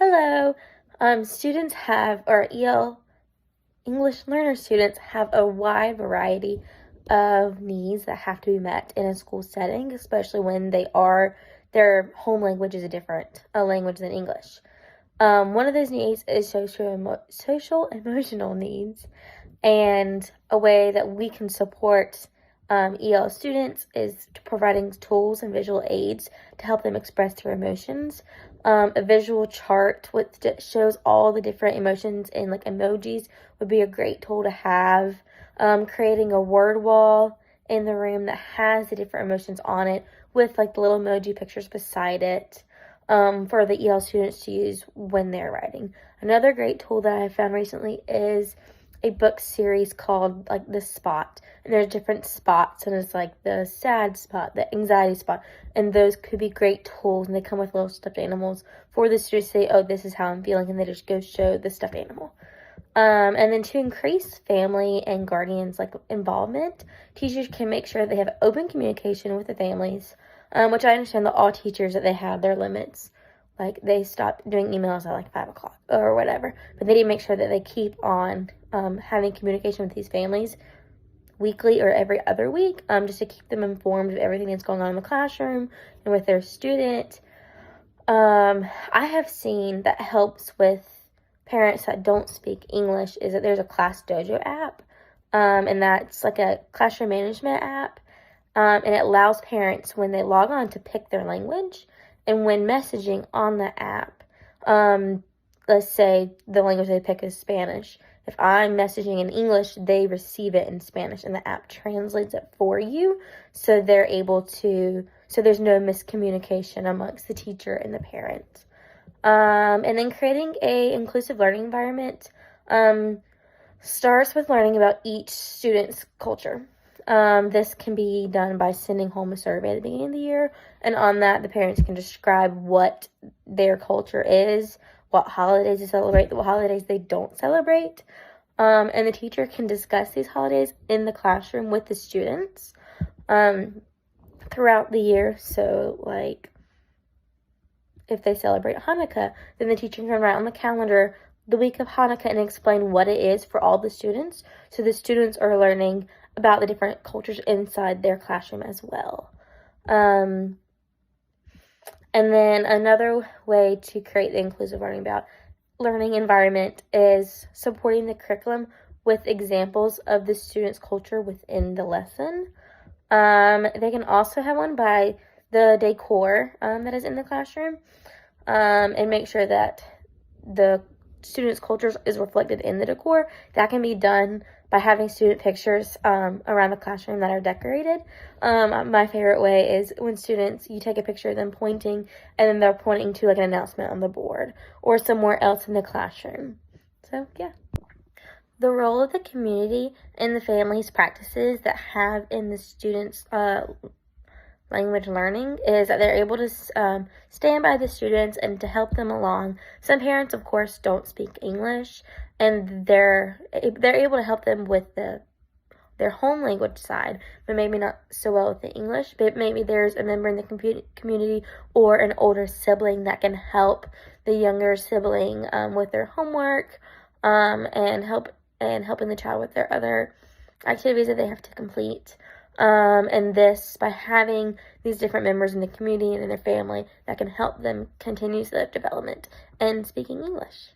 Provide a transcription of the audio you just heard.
Hello. Students have, or EL English learner students have a wide variety of needs that have to be met in a school setting, especially when their home language is a different language than English. One of those needs is social emotional needs, and a way that we can support EL students is providing tools and visual aids to help them express their emotions. A visual chart that shows all the different emotions in like emojis would be a great tool to have. Creating a word wall in the room that has the different emotions on it with like the little emoji pictures beside it for the EL students to use when they're writing. Another great tool that I found recently is a book series called like The Spot, and there's different spots, and it's like the sad spot, the anxiety spot, and those could be great tools, and they come with little stuffed animals for the students to say, oh, this is how I'm feeling, and they just go show the stuffed animal. And then to increase family and guardians like involvement, teachers can make sure they have open communication with the families, which I understand that all teachers that they have their limits. Like, they stop doing emails at like 5 o'clock or whatever. But they need to make sure that they keep on having communication with these families weekly or every other week, just to keep them informed of everything that's going on in the classroom and with their student. I have seen that helps with parents that don't speak English is that there's a Class Dojo app, and that's like a classroom management app, and it allows parents, when they log on, to pick their language. And when messaging on the app, let's say the language they pick is Spanish. If I'm messaging in English, they receive it in Spanish, and the app translates it for you, so they're able to, so there's no miscommunication amongst the teacher and the parent. And then creating a inclusive learning environment starts with learning about each student's culture. This can be done by sending home a survey at the beginning of the year, and on that, the parents can describe what their culture is, what holidays they celebrate, what holidays they don't celebrate, and the teacher can discuss these holidays in the classroom with the students throughout the year. So, like, if they celebrate Hanukkah, then the teacher can write on the calendar the week of Hanukkah and explain what it is for all the students, so the students are learning about the different cultures inside their classroom as well. And then another way to create the inclusive learning environment is supporting the curriculum with examples of the student's culture within the lesson. They can also have one by the decor that is in the classroom, and make sure that the students' culture is reflected in the decor. That can be done by having student pictures around the classroom that are decorated. My favorite way is when you take a picture of them pointing, and then they're pointing to like an announcement on the board or somewhere else in the classroom. So, yeah. The role of the community and the family's practices that have in the students' language learning is that they're able to stand by the students and to help them along. Some parents, of course, don't speak English, and they're able to help them with their home language side, but maybe not so well with the English. But maybe there's a member in the community or an older sibling that can help the younger sibling with their homework, and helping the child with their other activities that they have to complete. And this, by having these different members in the community and in their family, that can help them continue their development and speaking English.